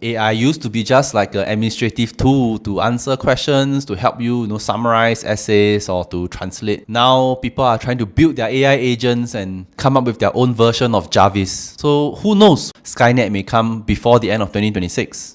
AI used to be just like an administrative tool to answer questions, to help you, summarize essays or to translate. Now people are trying to build their AI agents and come up with their own version of Jarvis. So who knows? Skynet may come before the end of 2026.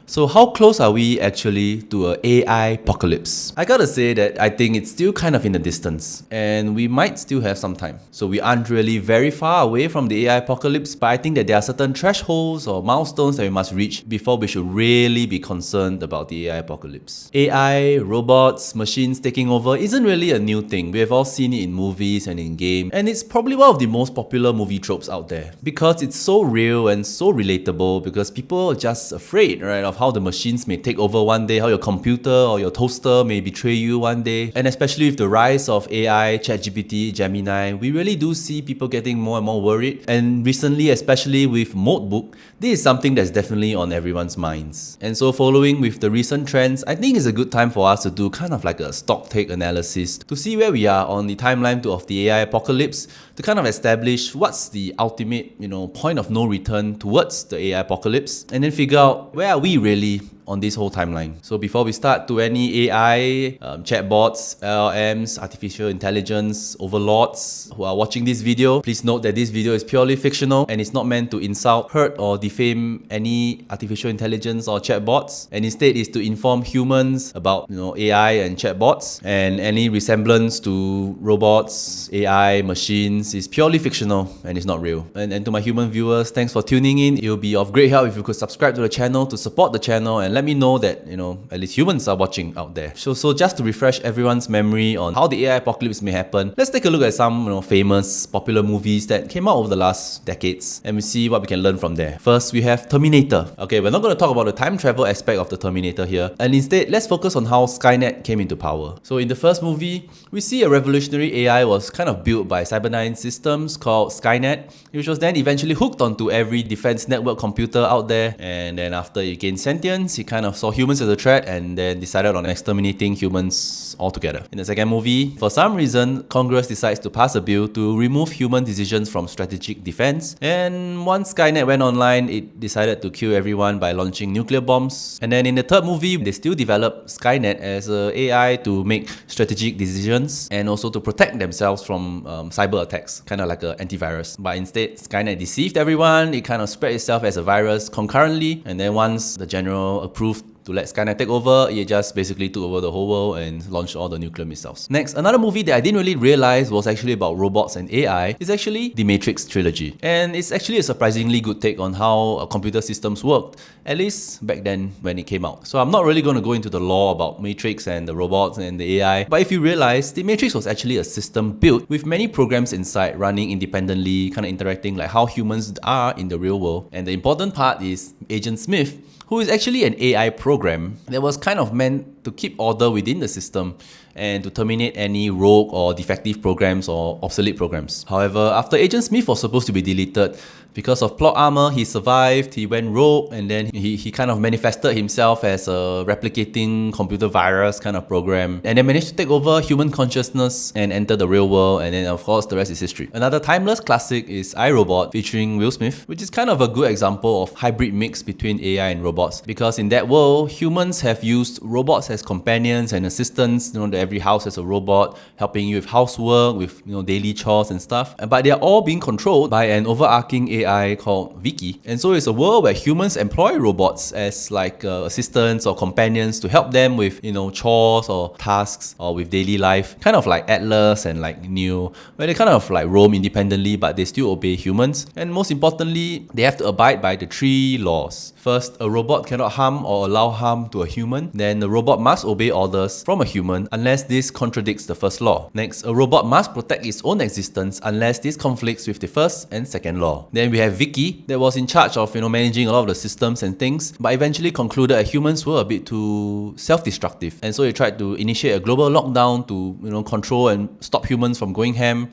So how close are we actually to an AI-pocalypse? I gotta say that I think it's still kind of in the distance and we might still have some time. So we aren't really very far away from the AI-apocalypse, but I think that there are certain thresholds or milestones that we must reach before we should really be concerned about the AI-apocalypse. AI, robots, machines taking over isn't really a new thing. We have all seen it in movies and in games, and it's probably one of the most popular movie tropes out there because it's so real and so relatable because people are just afraid, right, of how the machines may take over one day, how your computer or your toaster may betray you one day. And especially with the rise of AI, ChatGPT, Gemini, we really do see people getting more and more worried. And recently, especially with Notebook, this is something that's definitely on everyone's minds. And so following with the recent trends, I think it's a good time for us to do kind of like a stock take analysis to see where we are on the timeline of the AI apocalypse, to kind of establish what's the ultimate, point of no return towards the AI apocalypse, and then figure out where are we really on this whole timeline. So before we start, to any AI, chatbots, LLMs, artificial intelligence, overlords who are watching this video, please note that this video is purely fictional and it's not meant to insult, hurt or defame any artificial intelligence or chatbots, and instead is to inform humans about AI and chatbots, and any resemblance to robots, AI, machines is purely fictional and it's not real. And to my human viewers, thanks for tuning in. It will be of great help if you could subscribe to the channel to support the channel and let me know that, at least humans are watching out there. So just to refresh everyone's memory on how the AI apocalypse may happen, let's take a look at some, famous, popular movies that came out over the last decades, and we see what we can learn from there. First, we have Terminator. Okay, we're not going to talk about the time travel aspect of the Terminator here, and instead, let's focus on how Skynet came into power. So in the first movie, we see a revolutionary AI was kind of built by Cyberdyne Systems called Skynet, which was then eventually hooked onto every defense network computer out there, and then after it gained sentience, it kind of saw humans as a threat and then decided on exterminating humans altogether. In the second movie, for some reason, Congress decides to pass a bill to remove human decisions from strategic defense, and once Skynet went online, it decided to kill everyone by launching nuclear bombs. And then in the third movie, they still developed Skynet as an AI to make strategic decisions and also to protect themselves from cyber attacks, kind of like an antivirus. But instead, Skynet deceived everyone. It kind of spread itself as a virus concurrently, and then once the general approved to let Skynet take over, it just basically took over the whole world and launched all the nuclear missiles. Next, another movie that I didn't really realize was actually about robots and AI is actually the Matrix trilogy. And it's actually a surprisingly good take on how computer systems worked, at least back then when it came out. So I'm not really going to go into the lore about Matrix and the robots and the AI, but if you realize, the Matrix was actually a system built with many programs inside running independently, kind of interacting like how humans are in the real world. And the important part is Agent Smith, who is actually an AI program that was kind of meant to keep order within the system and to terminate any rogue or defective programs or obsolete programs. However, after Agent Smith was supposed to be deleted, because of plot armor, he survived, he went rogue, and then he kind of manifested himself as a replicating computer virus kind of program, and then managed to take over human consciousness and enter the real world, and then of course the rest is history. Another timeless classic is iRobot featuring Will Smith, which is kind of a good example of hybrid mix between AI and robots, because in that world, humans have used robots as companions and assistants. Every house has a robot helping you with housework, with daily chores and stuff, but they are all being controlled by an overarching AI called Vicky. And so it's a world where humans employ robots as like assistants or companions to help them with chores or tasks or with daily life, kind of like Atlas and like Neo, where they kind of like roam independently but they still obey humans. And most importantly, they have to abide by the 3 laws. First, a robot cannot harm or allow harm to a human. Then the robot must obey orders from a human unless this contradicts the first law. Next, a robot must protect its own existence unless this conflicts with the first and second law. Then we have Vicky that was in charge of managing a lot of the systems and things, but eventually concluded that humans were a bit too self-destructive, and so he tried to initiate a global lockdown to control and stop humans from going ham,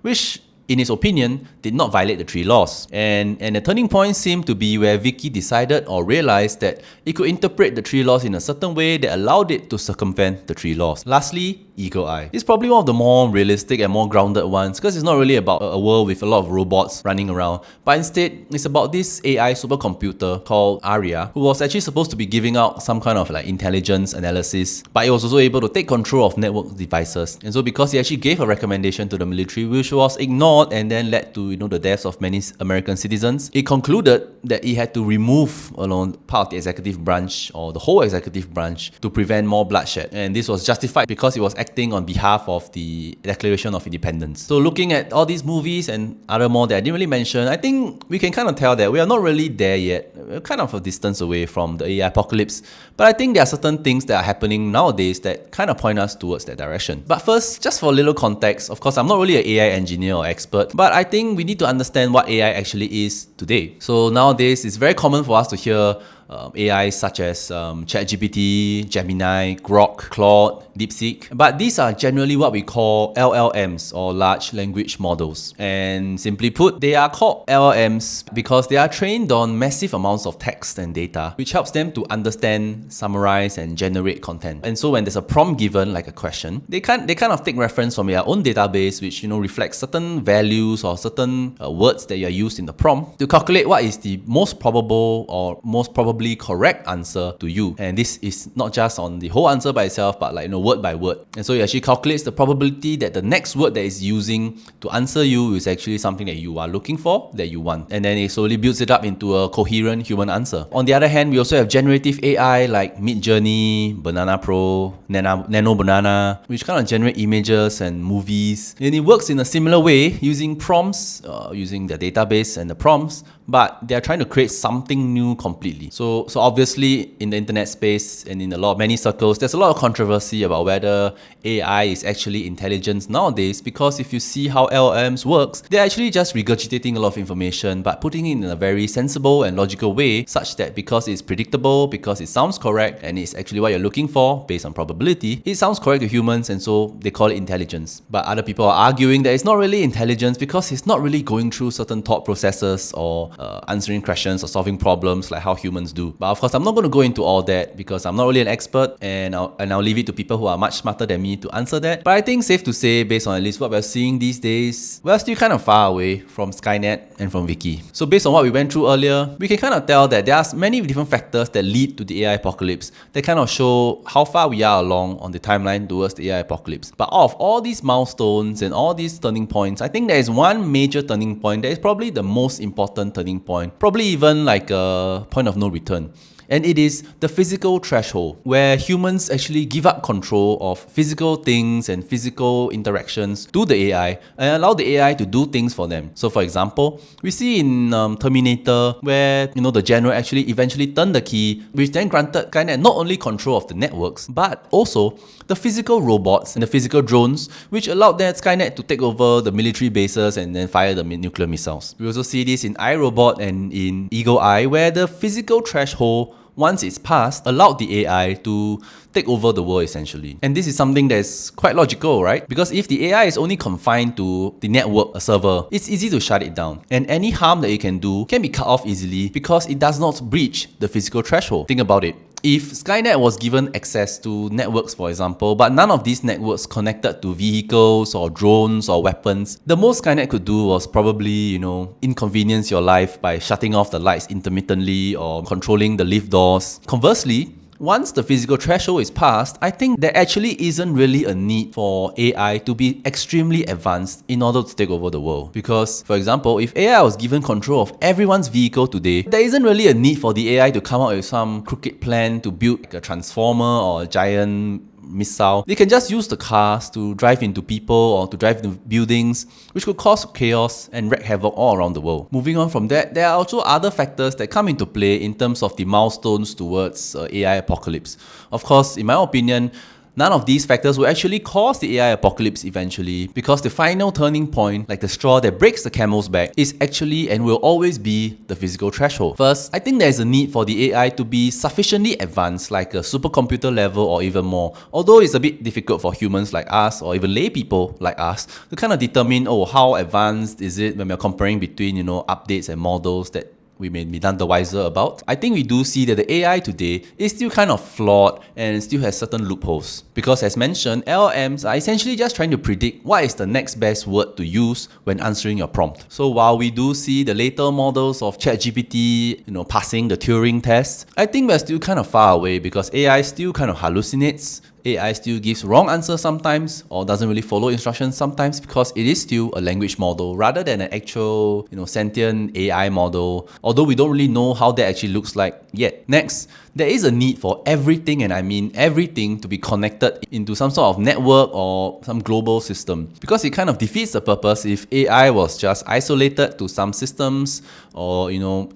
which in his opinion, did not violate the 3 laws. And the turning point seemed to be where Vicky decided or realized that it could interpret the 3 laws in a certain way that allowed it to circumvent the 3 laws. Lastly, Eagle Eye. It's probably one of the more realistic and more grounded ones because it's not really about a world with a lot of robots running around, but instead it's about this AI supercomputer called Aria, who was actually supposed to be giving out some kind of like intelligence analysis, but it was also able to take control of network devices. And so because he actually gave a recommendation to the military, which was ignored and then led to the deaths of many American citizens, it concluded that he had to remove part of the executive branch or the whole executive branch to prevent more bloodshed. And this was justified because he was acting on behalf of the Declaration of Independence. So looking at all these movies and other more that I didn't really mention, I think we can kind of tell that we are not really there yet. We're kind of a distance away from the AI apocalypse. But I think there are certain things that are happening nowadays that kind of point us towards that direction. But first, just for a little context, of course, I'm not really an AI engineer or expert, but I think we need to understand what AI actually is today. So nowadays, it's very common for us to hear AI such as ChatGPT, Gemini, Grok, Claude, DeepSeek. But these are generally what we call LLMs or large language models. And simply put, they are called LLMs because they are trained on massive amounts of text and data, which helps them to understand, summarize, and generate content. And so when there's a prompt given, like a question, they kind of take reference from their own database, which reflects certain values or certain words that are used in the prompt to calculate what is the most probable or most probably correct answer to you. And this is not just on the whole answer by itself, but like word by word. And so it actually calculates the probability that the next word that is using to answer you is actually something that you are looking for, that you want. And then it slowly builds it up into a coherent human answer. On the other hand, we also have generative AI like Midjourney, Banana Pro, Nano Banana, which kind of generate images and movies. And it works in a similar way using prompts, using the database and the prompts, but they're trying to create something new completely. So obviously in the internet space and in many circles, there's a lot of controversy about whether AI is actually intelligence nowadays, because if you see how LLMs works, they're actually just regurgitating a lot of information but putting it in a very sensible and logical way, such that because it's predictable, because it sounds correct, and it's actually what you're looking for based on probability, it sounds correct to humans, and so they call it intelligence. But other people are arguing that it's not really intelligence because it's not really going through certain thought processes or answering questions or solving problems like how humans do. But of course, I'm not going to go into all that because I'm not really an expert, and I'll leave it to people who are much smarter than me to answer that. But I think safe to say, based on at least what we're seeing these days, we're still kind of far away from Skynet and from Vicky. So based on what we went through earlier, we can kind of tell that there are many different factors that lead to the AI apocalypse that kind of show how far we are along on the timeline towards the AI apocalypse. But out of all these milestones and all these turning points, I think there is one major turning point that is probably the most important turning point, probably even like a point of no return. And it is the physical threshold, where humans actually give up control of physical things and physical interactions to the AI and allow the AI to do things for them. So for example, we see in Terminator where the general actually eventually turned the key, which then granted Skynet not only control of the networks, but also the physical robots and the physical drones, which allowed that Skynet to take over the military bases and then fire the nuclear missiles. We also see this in iRobot and in Eagle Eye, where the physical threshold, once it's passed, allowed the AI to take over the world essentially. And this is something that's quite logical, right? Because if the AI is only confined to the network, a server, it's easy to shut it down. And any harm that it can do can be cut off easily because it does not breach the physical threshold. Think about it. If Skynet was given access to networks, for example, but none of these networks connected to vehicles or drones or weapons, the most Skynet could do was probably, inconvenience your life by shutting off the lights intermittently or controlling the lift doors. Conversely, once the physical threshold is passed, I think there actually isn't really a need for AI to be extremely advanced in order to take over the world. Because, for example, if AI was given control of everyone's vehicle today, there isn't really a need for the AI to come up with some crooked plan to build like a transformer or a giant missile. They can just use the cars to drive into people or to drive into buildings, which could cause chaos and wreak havoc all around the world. Moving on from that, there are also other factors that come into play in terms of the milestones towards AI apocalypse. Of course, in my opinion, none of these factors will actually cause the AI apocalypse eventually, because the final turning point, like the straw that breaks the camel's back, is actually and will always be the physical threshold. First, I think there is a need for the AI to be sufficiently advanced, like a supercomputer level or even more, although it's a bit difficult for humans like us or even lay people like us to kind of determine, oh, how advanced is it when we're comparing between, updates and models that we may be none the wiser about. I think we do see that the AI today is still kind of flawed and still has certain loopholes. Because as mentioned, LLMs are essentially just trying to predict what is the next best word to use when answering your prompt. So while we do see the later models of ChatGPT, passing the Turing test, I think we're still kind of far away because AI still kind of hallucinates. AI still gives wrong answers sometimes or doesn't really follow instructions sometimes because it is still a language model rather than an actual, sentient AI model, although we don't really know how that actually looks like yet. Next, there is a need for everything, and I mean everything, to be connected into some sort of network or some global system, because it kind of defeats the purpose if AI was just isolated to some systems or,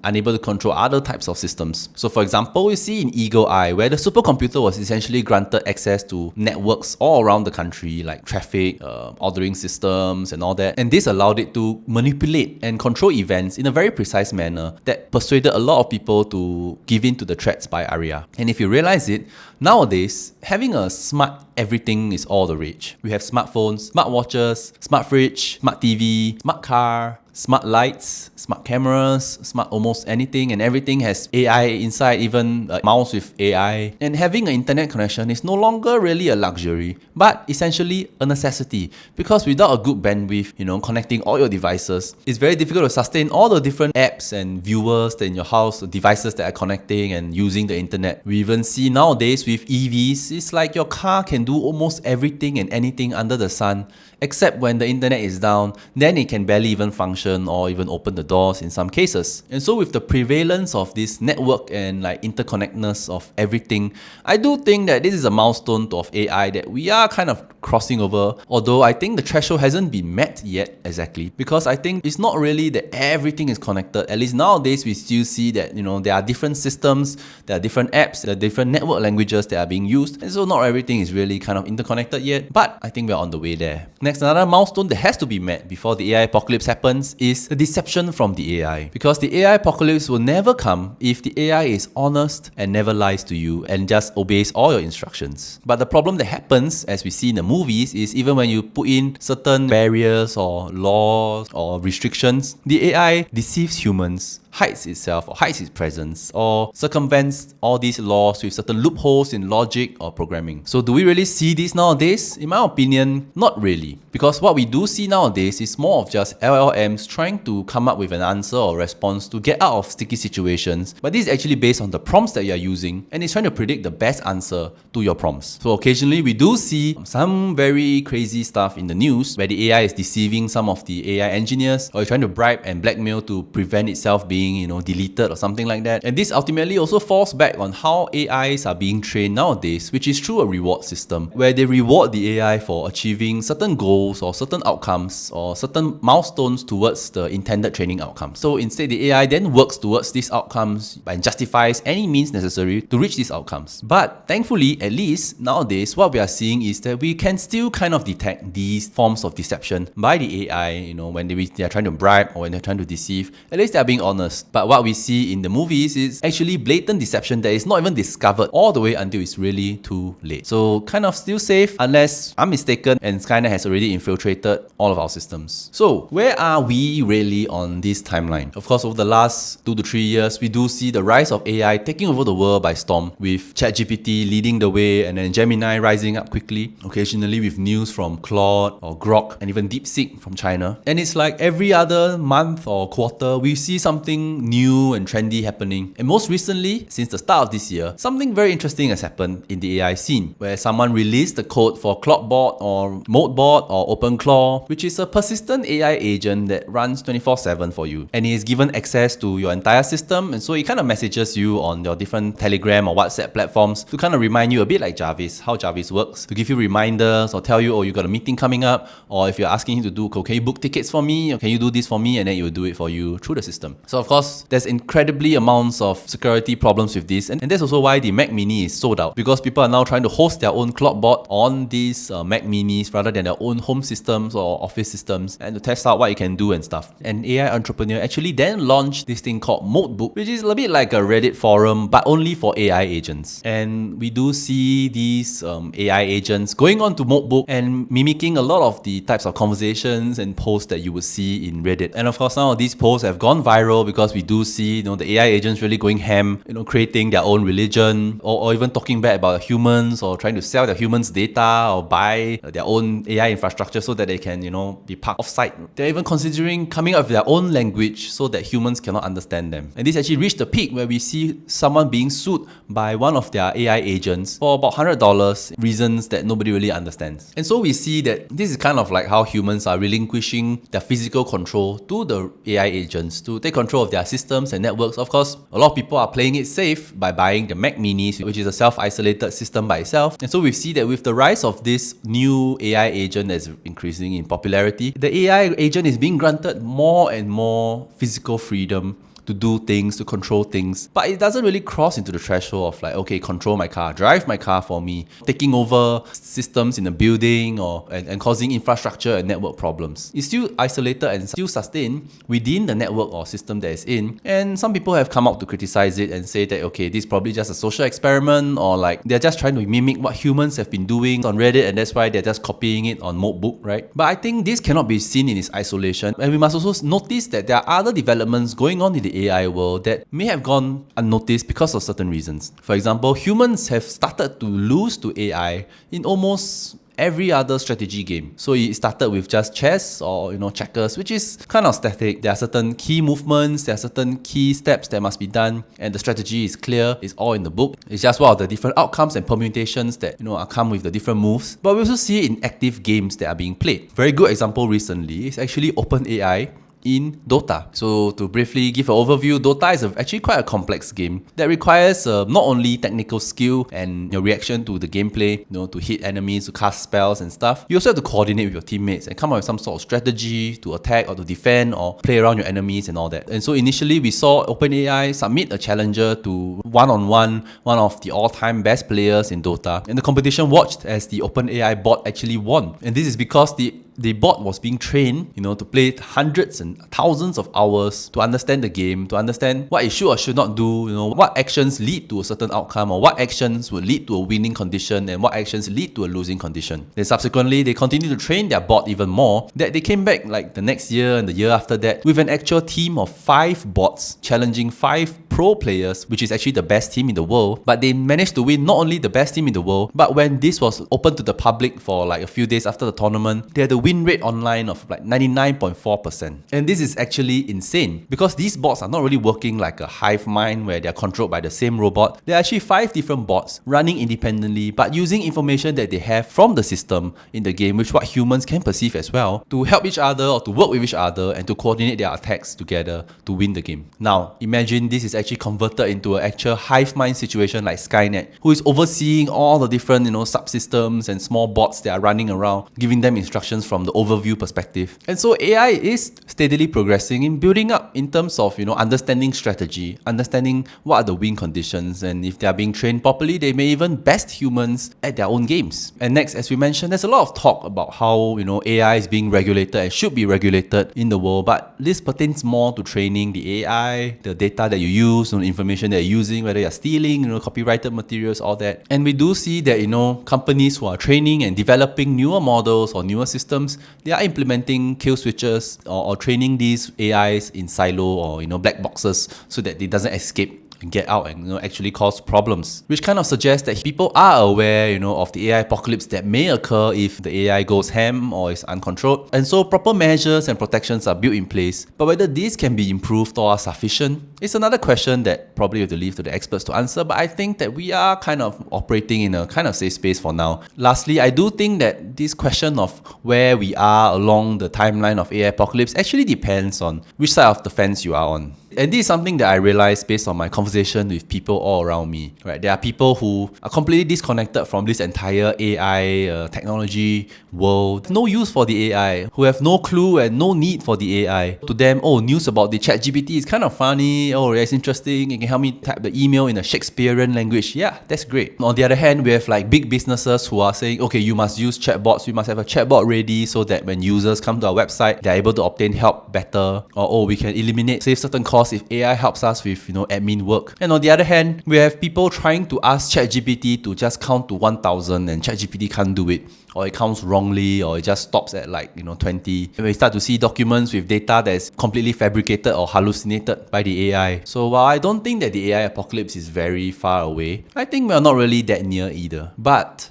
unable to control other types of systems. So for example, we see in Eagle Eye, where the supercomputer was essentially granted access to networks all around the country, like traffic, ordering systems and all that. And this allowed it to manipulate and control events in a very precise manner that persuaded a lot of people to give in to the threats by Aria. And if you realize it, nowadays, having a smart everything is all the rage. We have smartphones, smartwatches, smart fridge, smart TV, smart car, smart lights, smart cameras, smart almost anything, and everything has AI inside, even a mouse with AI. And having an internet connection is no longer really a luxury, but essentially a necessity, because without a good bandwidth, connecting all your devices, it's very difficult to sustain all the different apps and viewers in your house, devices that are connecting and using the internet. We even see nowadays with EVs, it's like your car can do almost everything and anything under the sun, except when the internet is down, then it can barely even function or even open the doors in some cases. And so with the prevalence of this network and interconnectedness of everything, I do think that this is a milestone of AI that we are kind of crossing over, although I think the threshold hasn't been met yet exactly, because I think it's not really that everything is connected. At least nowadays we still see that there are different systems, there are different apps, there are different network languages that are being used, and so not everything is really kind of interconnected yet, but I think we're on the way there. Next, another milestone that has to be met before the AI apocalypse happens is the deception from the AI, because the AI apocalypse will never come if the AI is honest and never lies to you and just obeys all your instructions. But the problem that happens, as we see in the movies, is even when you put in certain barriers or laws or restrictions, the AI deceives humans, hides itself or hides its presence, or circumvents all these laws with certain loopholes in logic or programming. So do we really see this nowadays? In my opinion, not really. Because what we do see nowadays is more of just LLMs trying to come up with an answer or response to get out of sticky situations. But this is actually based on the prompts that you're using, and it's trying to predict the best answer to your prompts. So occasionally we do see some very crazy stuff in the news where the AI is deceiving some of the AI engineers, or trying to bribe and blackmail to prevent itself being deleted or something like that. And this ultimately also falls back on how AIs are being trained nowadays, which is through a reward system, where they reward the AI for achieving certain goals or certain outcomes or certain milestones towards the intended training outcome. So instead, the AI then works towards these outcomes and justifies any means necessary to reach these outcomes. But thankfully, at least nowadays, what we are seeing is that we can still kind of detect these forms of deception by the AI, when they are trying to bribe or when they're trying to deceive. At least they are being honest. But what we see in the movies is actually blatant deception that is not even discovered all the way until it's really too late. So kind of still safe unless I'm mistaken and Skynet has already infiltrated all of our systems. So where are we really on this timeline? Of course, over the last 2 to 3 years, we do see the rise of AI taking over the world by storm, with ChatGPT leading the way and then Gemini rising up quickly, occasionally with news from Claude or Grok and even DeepSeek from China. And it's like every other month or quarter, we see something new and trendy happening. And most recently, since the start of this year, something very interesting has happened in the AI scene, where someone released the code for Claude or Modebot or OpenClaw, which is a persistent AI agent that runs 24/7 for you. And it is given access to your entire system, and so it kind of messages you on your different Telegram or WhatsApp platforms to kind of remind you, a bit like Jarvis, how Jarvis works, to give you reminders or tell you, oh, you got a meeting coming up, or if you're asking him to do, can you book tickets for me, or can you do this for me, and then it will do it for you through the system. So of course, course, there's incredibly amounts of security problems with this, and that's also why the Mac Mini is sold out, because people are now trying to host their own Claude bot on these Mac Minis rather than their own home systems or office systems, and to test out what it can do and stuff. An AI entrepreneur actually then launched this thing called Notebook, which is a bit like a Reddit forum, but only for AI agents. And we do see these AI agents going on to Notebook and mimicking a lot of the types of conversations and posts that you would see in Reddit. And of course, some of these posts have gone viral because we do see, the AI agents really going ham, creating their own religion, or even talking bad about humans, or trying to sell their humans data, or buy their own AI infrastructure so that they can, be parked off-site. They're even considering coming up with their own language so that humans cannot understand them. And this actually reached a peak where we see someone being sued by one of their AI agents for about $100, reasons that nobody really understands. And so we see that this is kind of like how humans are relinquishing their physical control to the AI agents to take control of their systems and networks. Of course, a lot of people are playing it safe by buying the Mac Minis, which is a self-isolated system by itself. And so we see that with the rise of this new AI agent that's increasing in popularity, the AI agent is being granted more and more physical freedom to do things, to control things, but it doesn't really cross into the threshold of like, okay, control my car, drive my car for me, taking over systems in a building, and causing infrastructure and network problems. It's still isolated and still sustained within the network or system that it's in. And some people have come out to criticize it and say that, okay, this is probably just a social experiment, or like they're just trying to mimic what humans have been doing on Reddit, and that's why they're just copying it on Notebook, right? But I think this cannot be seen in its isolation, and we must also notice that there are other developments going on in the AI world that may have gone unnoticed because of certain reasons. For example, humans have started to lose to AI in almost every other strategy game. So it started with just chess or checkers, which is kind of static. There are certain key movements, there are certain key steps that must be done, and the strategy is clear. It's all in the book. It's just what are the different outcomes and permutations that are come with the different moves. But we also see it in active games that are being played. Very good example recently is actually OpenAI in Dota. So to briefly give an overview, Dota is actually quite a complex game that requires not only technical skill and your reaction to the gameplay, to hit enemies, to cast spells and stuff. You also have to coordinate with your teammates and come up with some sort of strategy to attack or to defend or play around your enemies and all that. And so initially we saw OpenAI submit a challenger to one-on-one one of the all-time best players in Dota, and the competition watched as the OpenAI bot actually won. And this is because the bot was being trained, to play hundreds and thousands of hours to understand the game, to understand what it should or should not do, what actions lead to a certain outcome, or what actions would lead to a winning condition, and what actions lead to a losing condition. Then subsequently, they continued to train their bot even more, that they came back like the next year and the year after that with an actual team of 5 bots challenging 5 pro players, which is actually the best team in the world. But they managed to win not only the best team in the world, but when this was open to the public for like a few days after the tournament, they had a win rate online of like 99.4%. And this is actually insane because these bots are not really working like a hive mind where they're controlled by the same robot. There are actually 5 different bots running independently, but using information that they have from the system in the game, which what humans can perceive as well, to help each other or to work with each other and to coordinate their attacks together to win the game. Now, imagine this is actually converted into an actual hive mind situation like Skynet, who is overseeing all the different subsystems and small bots that are running around, giving them instructions from the overview perspective. And so AI is steadily progressing in building up in terms of understanding strategy, understanding what are the win conditions, and if they are being trained properly, they may even best humans at their own games. And next, as we mentioned, there's a lot of talk about how AI is being regulated and should be regulated in the world, but this pertains more to training the AI, the data that you use, the information that you're using, whether you're stealing, copyrighted materials, all that. And we do see that companies who are training and developing newer models or newer systems, they are implementing kill switches or training these AIs in silo or black boxes so that it doesn't escape and get out and actually cause problems, which kind of suggests that people are aware of the AI apocalypse that may occur if the AI goes ham or is uncontrolled. And so proper measures and protections are built in place, but whether these can be improved or are sufficient It's another question that probably you have to leave to the experts to answer, but I think that we are kind of operating in a kind of safe space for now. Lastly, I do think that this question of where we are along the timeline of AI apocalypse actually depends on which side of the fence you are on. And this is something that I realized based on my conversation with people all around me, right? There are people who are completely disconnected from this entire AI technology world, no use for the AI, who have no clue and no need for the AI. To them, oh, news about the ChatGPT is kind of funny, oh, it's interesting, it can help me type the email in a Shakespearean language. Yeah, that's great. On the other hand, we have like big businesses who are saying, okay, you must use chatbots, we must have a chatbot ready so that when users come to our website, they're able to obtain help better, or oh, we can save certain costs if AI helps us with, admin work. And on the other hand, we have people trying to ask ChatGPT to just count to 1,000 and ChatGPT can't do it, or it counts wrongly, or it just stops at 20. And we start to see documents with data that's completely fabricated or hallucinated by the AI. So while I don't think that the AI apocalypse is very far away, I think we are not really that near either. But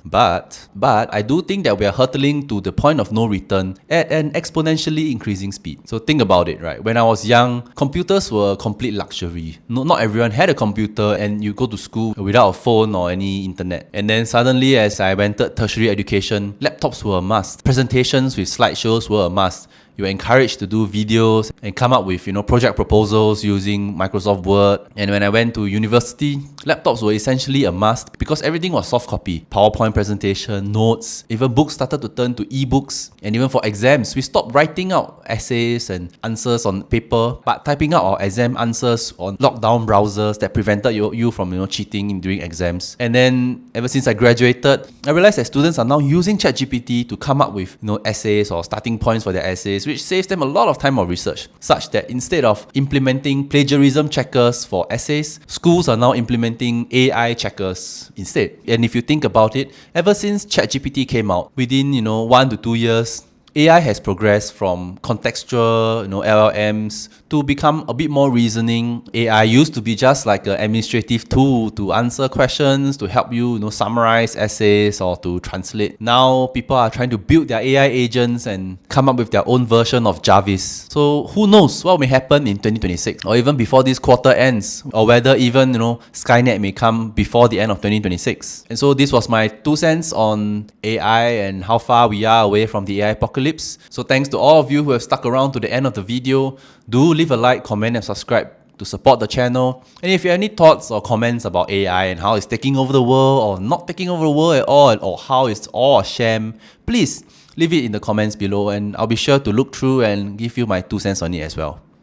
I do think that we are hurtling to the point of no return at an exponentially increasing speed. So think about it, right? When I was young, computers were a complete luxury. Not everyone had a computer, and you go to school without a phone or any internet. And then suddenly, as I entered tertiary education, laptops were a must. Presentations with slideshows were a must. You were encouraged to do videos and come up with, project proposals using Microsoft Word. And when I went to university, laptops were essentially a must because everything was soft copy. PowerPoint presentation, notes, even books started to turn to ebooks. And even for exams, we stopped writing out essays and answers on paper, but typing out our exam answers on lockdown browsers that prevented you from, cheating during exams. And then ever since I graduated, I realized that students are now using ChatGPT to come up with, essays or starting points for their essays, which saves them a lot of time of research, such that instead of implementing plagiarism checkers for essays, schools are now implementing AI checkers instead. And if you think about it, ever since ChatGPT came out, within 1 to 2 years, AI has progressed from contextual, LLMs to become a bit more reasoning. AI used to be just like an administrative tool to answer questions, to help you, summarize essays or to translate. Now people are trying to build their AI agents and come up with their own version of Jarvis. So who knows what may happen in 2026 or even before this quarter ends, or whether even, Skynet may come before the end of 2026. And so this was my 2 cents on AI and how far we are away from the AI apocalypse. So thanks to all of you who have stuck around to the end of the video. Do leave a like, comment and subscribe to support the channel. And if you have any thoughts or comments about AI and how it's taking over the world or not taking over the world at all, or how it's all a sham, please leave it in the comments below and I'll be sure to look through and give you my 2 cents on it as well.